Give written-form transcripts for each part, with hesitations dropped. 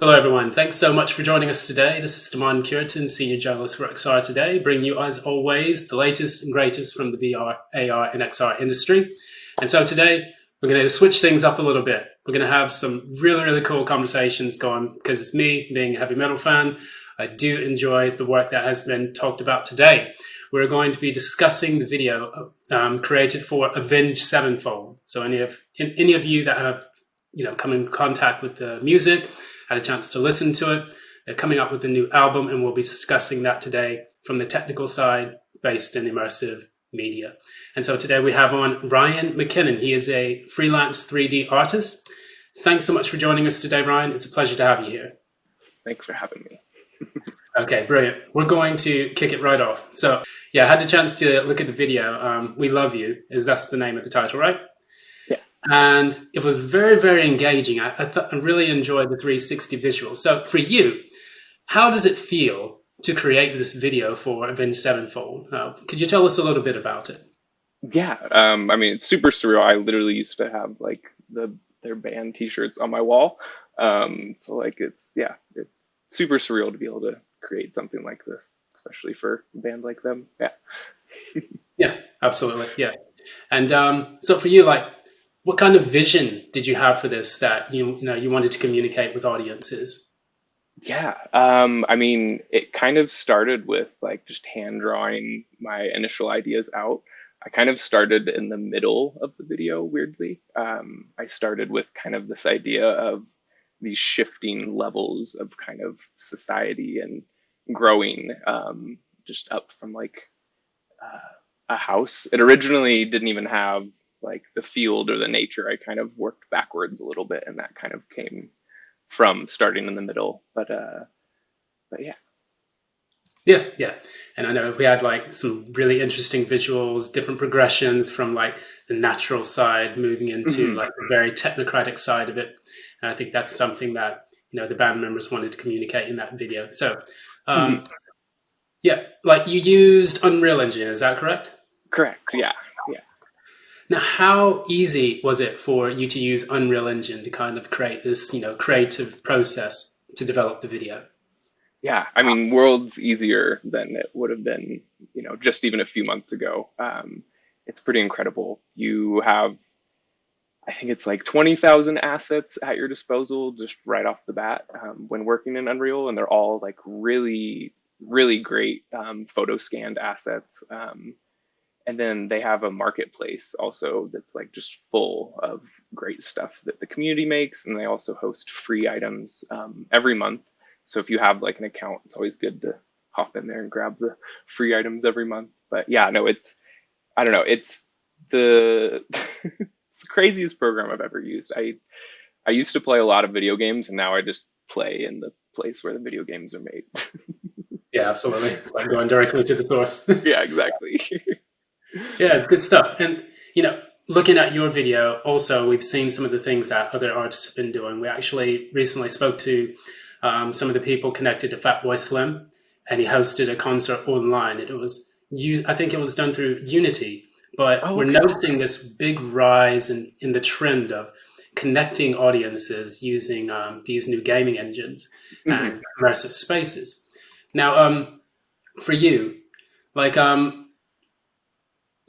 Hello, everyone. Thanks so much for joining us today. This is Cureton, Senior Journalist for XR Today, bringing you, as always, the latest and greatest from the VR, AR, and XR industry. And so today, we're going to switch things up a little bit. We're going to have some really, really cool conversations going because it's me, being a heavy metal fan. I do enjoy the work that has been talked about today. We're going to be discussing the video created for Avenged Sevenfold. So any of you that have come in contact with the music, had a chance to listen to it. They're coming up with a new album, and we'll be discussing that today from the technical side based in immersive media. And so today we have on Ryan McKinnon. He is a freelance 3D artist. Thanks so much for joining us today, Ryan. It's a pleasure to have you here. Thanks for having me. Okay, brilliant. We're going to kick it right off. So yeah, I had the chance to look at the video. We Love You, that's the name of the title, right? And it was very, very engaging. I really enjoyed the 360 visuals. So for you, how does it feel to create this video for Avenged Sevenfold? Could you tell us a little bit about it? Yeah, it's super surreal. I literally used to have their band T-shirts on my wall. It's super surreal to be able to create something like this, especially for a band like them. Yeah. Yeah, absolutely. Yeah. And so for you, what kind of vision did you have for this that you wanted to communicate with audiences? Yeah, it kind of started with just hand drawing my initial ideas out. I kind of started in the middle of the video, weirdly. I started with kind of this idea of these shifting levels of kind of society and growing just up from a house. It originally didn't even have the field or the nature. I kind of worked backwards a little bit, and that kind of came from starting in the middle. But yeah. Yeah. And I know we had some really interesting visuals, different progressions from the natural side moving into the very technocratic side of it. And I think that's something that the band members wanted to communicate in that video. So yeah, you used Unreal Engine, is that correct? Correct. Yeah. Now, how easy was it for you to use Unreal Engine to kind of create this, creative process to develop the video? Yeah, worlds easier than it would have been, just even a few months ago. It's pretty incredible. You have, I think it's 20,000 assets at your disposal just right off the bat when working in Unreal, and they're all really, really great photo scanned assets. And then they have a marketplace also that's just full of great stuff that the community makes. And they also host free items every month. So if you have an account, it's always good to hop in there and grab the free items every month. But yeah, no, it's the it's the craziest program I've ever used. I used to play a lot of video games, and now I just play in the place where the video games are made. Yeah, absolutely. It's going directly to the source. Yeah, exactly. Yeah, it's good stuff. And, looking at your video, also, we've seen some of the things that other artists have been doing. We actually recently spoke to some of the people connected to Fatboy Slim, and he hosted a concert online. I think it was done through Unity, but we're noticing this big rise in the trend of connecting audiences using these new gaming engines and immersive spaces. Now, for you,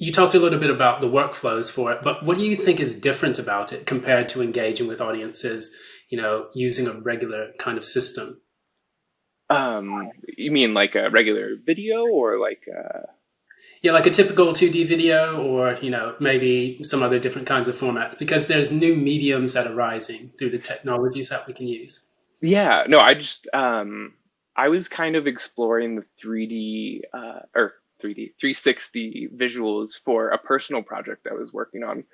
you talked a little bit about the workflows for it, but what do you think is different about it compared to engaging with audiences, using a regular kind of system? You mean a regular video or Yeah, like a typical 2D video or, maybe some other different kinds of formats, because there's new mediums that are rising through the technologies that we can use. Yeah, no, I was kind of exploring the 360 visuals for a personal project I was working on.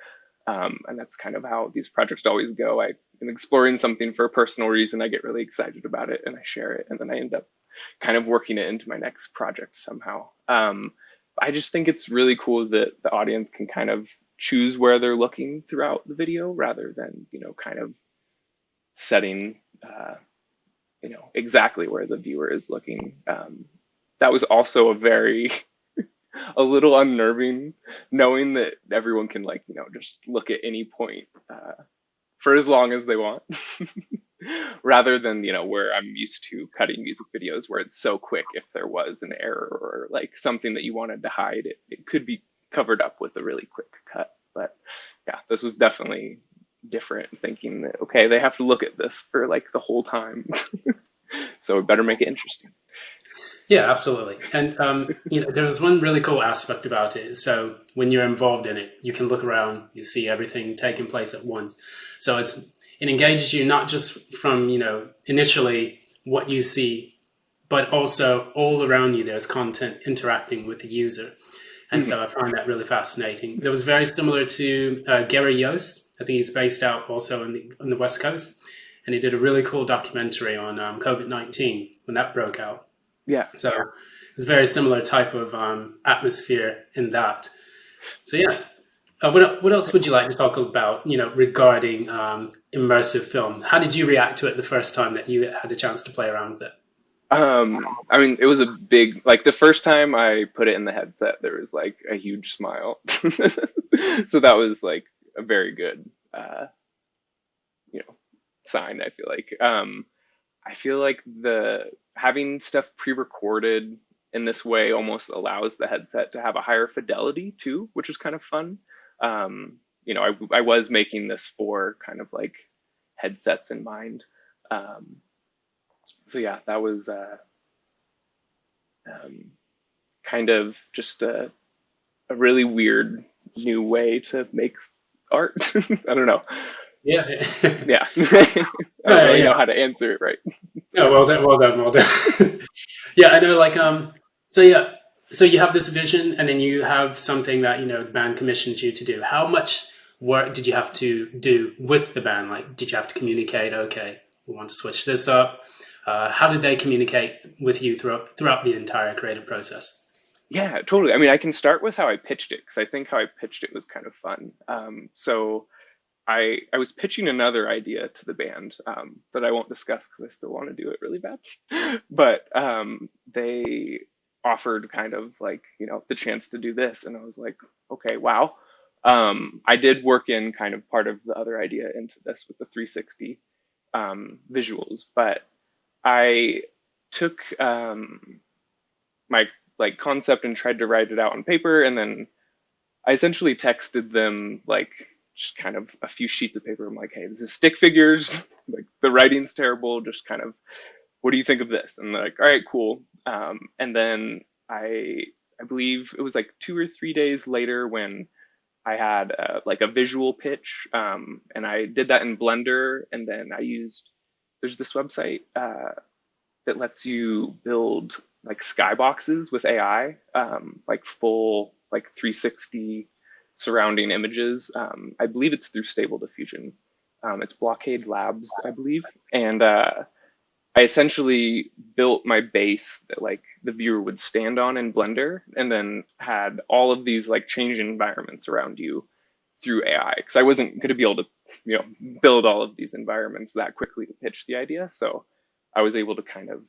And that's kind of how these projects always go. I'm exploring something for a personal reason. I get really excited about it and I share it. And then I end up kind of working it into my next project somehow. I just think it's really cool that the audience can kind of choose where they're looking throughout the video rather than, kind of setting, exactly where the viewer is looking. That was also a little unnerving, knowing that everyone can just look at any point for as long as they want. rather than, where I'm used to cutting music videos where it's so quick. If there was an error or like something that you wanted to hide, it could be covered up with a really quick cut. But yeah, this was definitely different, thinking that, okay, they have to look at this for like the whole time. So we better make it interesting. Yeah, absolutely. And there's one really cool aspect about it. So when you're involved in it, you can look around, you see everything taking place at once. So it engages you not just from initially what you see, but also all around you. There's content interacting with the user, and Mhm. so I find that really fascinating. That was very similar to Gary Yost. I think he's based out also on the West Coast, and he did a really cool documentary on COVID-19 when that broke out. Yeah. So it's very similar type of atmosphere in that. So yeah, what else would you like to talk about? Regarding immersive film. How did you react to it the first time that you had a chance to play around with it? I mean, it was a big, like the first time I put it in the headset, there was like a huge smile. So that was like a very good, you know, sign, I feel like. I feel like the having stuff pre-recorded in this way almost allows the headset to have a higher fidelity too, which is kind of fun. I was making this for kind of like headsets in mind. Um, so yeah, that was um, kind of just a really weird new way to make art. I don't know. Yeah, Just, yeah. I don't really yeah. know how to answer it right. Oh, well done, well done, well done. Yeah, I know. Like, so yeah, so you have this vision, and then you have something that the band commissioned you to do. How much work did you have to do with the band? Like, did you have to communicate? Okay, we want to switch this up. How did they communicate with you throughout the entire creative process? Yeah, totally. I mean, I can start with how I pitched it because I think how I pitched it was kind of fun. So I was pitching another idea to the band that I won't discuss because I still want to do it really bad. But they offered kind of like, the chance to do this. And I was like, okay, wow. I did work in kind of part of the other idea into this with the 360 visuals, but I took my like concept and tried to write it out on paper, and then I essentially texted them like just kind of a few sheets of paper. I'm like, hey, this is stick figures. Like the writing's terrible. Just kind of, what do you think of this? And they're like, all right, cool. And then I believe it was like 2 or 3 days later when I had like a visual pitch, and I did that in Blender, and then there's this website that lets you build like skyboxes with AI, like full like 360 surrounding images. I believe it's through Stable Diffusion. It's Blockade Labs, I believe. And I essentially built my base that like the viewer would stand on in Blender, and then had all of these like change environments around you through AI, because I wasn't going to be able to, build all of these environments that quickly to pitch the idea. So I was able to kind of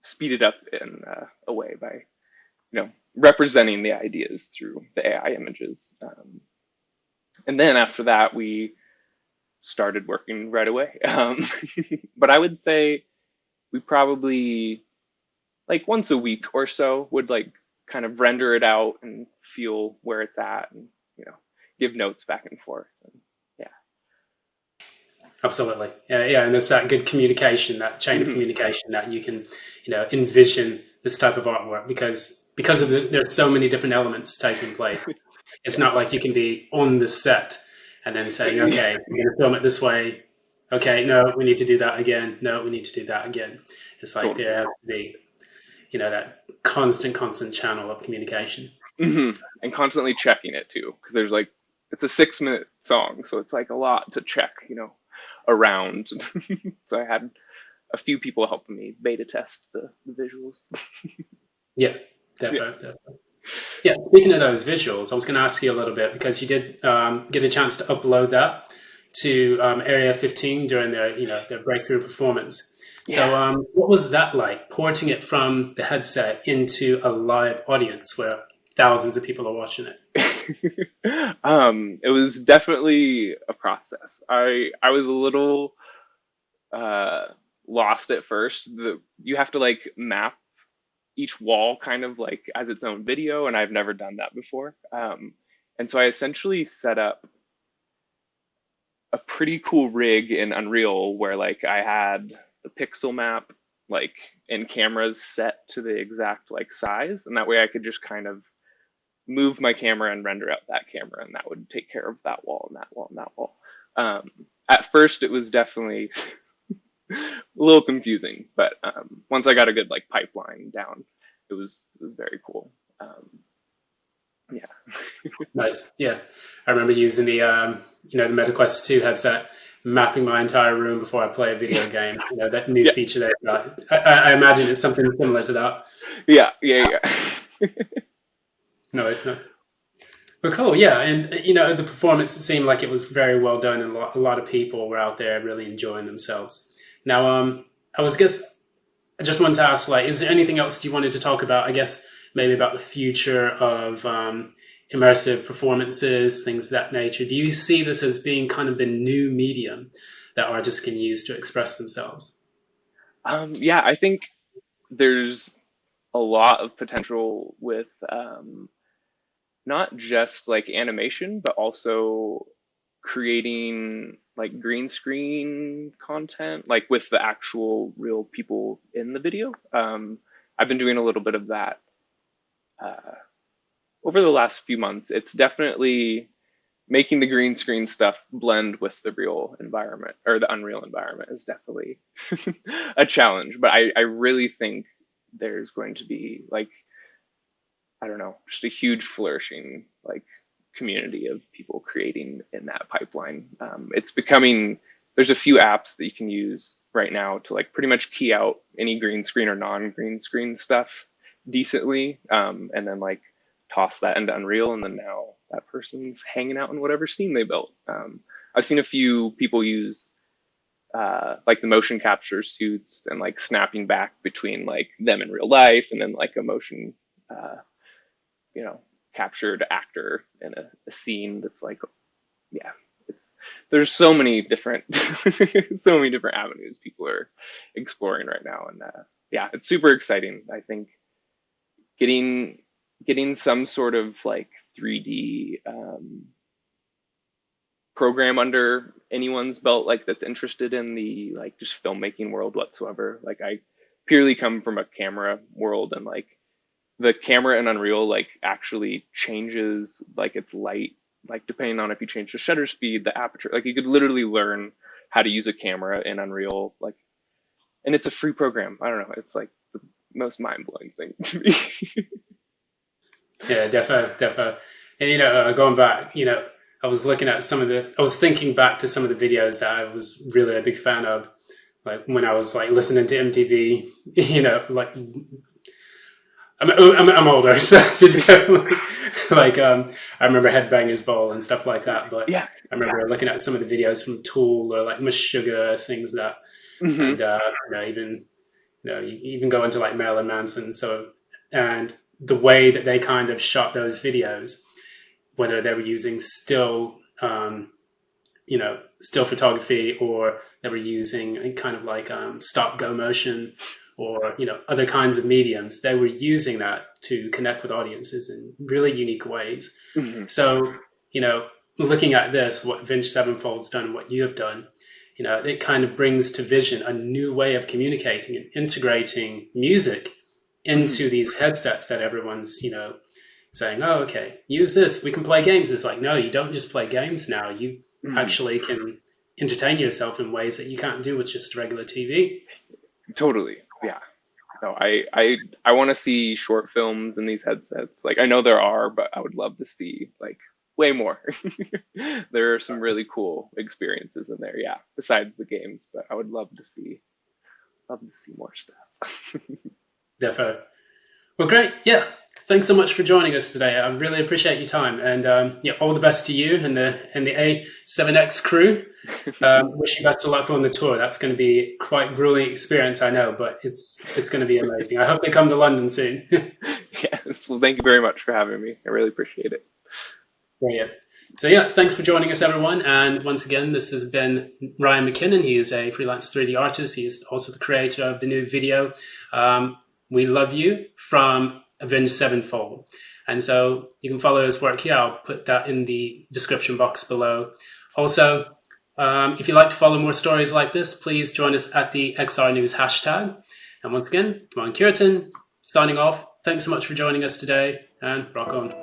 speed it up in a way by representing the ideas through the AI images. And then after that, we started working right away. But I would say we probably like once a week or so would like kind of render it out and feel where it's at, and give notes back and forth. And yeah. Absolutely. Yeah, yeah. And there's that good communication, that chain of Hmm. communication that you can, envision this type of artwork because there's so many different elements taking place. It's Yeah. not like you can be on the set and then saying, okay, we're going to film it this way. Okay, no, we need to do that again. No, we need to do that again. It's like Totally. there has to be, that constant channel of communication. Hmm. And constantly checking it too, because there's like it's a 6 minute song, so it's like a lot to check, around. So I had a few people helping me beta test the visuals. Yeah, Yeah. definitely. Yeah, speaking of those visuals, I was going to ask you a little bit because you did get a chance to upload that to Area 15 during their breakthrough performance. So, Yeah. what was that like, porting it from the headset into a live audience where thousands of people are watching it? It was definitely a process. I was a little lost at first. You have to like map each wall kind of like as its own video, and I've never done that before. And so I essentially set up a pretty cool rig in Unreal where like I had the pixel map like in cameras set to the exact like size, and that way I could just kind of move my camera and render out that camera, and that would take care of that wall and that wall and that wall. At first, it was definitely a little confusing, but once I got a good like pipeline down, it was very cool. Yeah. Nice. Yeah, I remember using the MetaQuest 2 headset, mapping my entire room before I play a video game. That new Yeah, feature they got. I imagine it's something similar to that. yeah. No, it's not. But cool, yeah, and the performance, it seemed like it was very well done, and a lot of people were out there really enjoying themselves. Now, I just wanted to ask, like, is there anything else you wanted to talk about? I guess maybe about the future of immersive performances, things of that nature. Do you see this as being kind of the new medium that artists can use to express themselves? Yeah, I think there's a lot of potential with not just like animation, but also creating like green screen content, like with the actual real people in the video. I've been doing a little bit of that uh, over the last few months. It's definitely making the green screen stuff blend with the real environment, or the Unreal environment is definitely a challenge. But I really think there's going to be like, I don't know, just a huge flourishing like community of people creating in that pipeline. It's becoming, there's a few apps that you can use right now to like pretty much key out any green screen or non-green screen stuff decently, and then like toss that into Unreal, and then now that person's hanging out in whatever scene they built. I've seen a few people use like the motion capture suits and like snapping back between like them in real life and then like a motion uh, you know, captured actor in a scene that's like, yeah, it's, there's so many different so many different avenues people are exploring right now, and yeah, it's super exciting. I think getting some sort of like 3D program under anyone's belt like that's interested in the like just filmmaking world whatsoever. Like I purely come from a camera world, and like the camera in Unreal like actually changes like its light, like depending on if you change the shutter speed, the aperture, like you could literally learn how to use a camera in Unreal, like, and it's a free program. I don't know, it's like the most mind-blowing thing to me. Yeah, defo. And going back, I was looking at I was thinking back to some of the videos that I was really a big fan of, like when I was like listening to MTV. Like I'm older, so definitely like I remember Headbangers Ball and stuff like that. But Yeah. I remember looking at some of the videos from Tool or like Miss Sugar, things that, Hmm. and even you even go into like Marilyn Manson. So, and the way that they kind of shot those videos, whether they were using still photography, or they were using kind of like stop go motion, or other kinds of mediums, they were using that to connect with audiences in really unique ways. Hmm. So looking at this, what Avenged Sevenfold's done and what you have done, it kind of brings to vision a new way of communicating and integrating music Hmm. into these headsets that everyone's saying, oh, okay, use this, we can play games. It's like, no, you don't just play games now, you Hmm. actually can entertain yourself in ways that you can't do with just regular TV. Totally. Yeah. No, I want to see short films in these headsets. Like I know there are, but I would love to see like way more. There are some really cool experiences in there, yeah, besides the games, but I would love to see more stuff. Defo. Well, great. Yeah. Thanks so much for joining us today. I really appreciate your time, and yeah, all the best to you and the A7X crew. Wish you best of luck on the tour. That's going to be quite a grueling experience, I know, but it's going to be amazing. I hope they come to London soon. Yes. Well, thank you very much for having me. I really appreciate it. Brilliant. So yeah, thanks for joining us, everyone. And once again, this has been Ryan McKinnon. He is a freelance 3D artist. He is also the creator of the new video, We Love You, from Avenged Sevenfold. And so you can follow his work here. I'll put that in the description box below. Also, if you'd like to follow more stories like this, please join us at the XR News hashtag. And once again, Ryan Cureton, signing off. Thanks so much for joining us today, and rock on.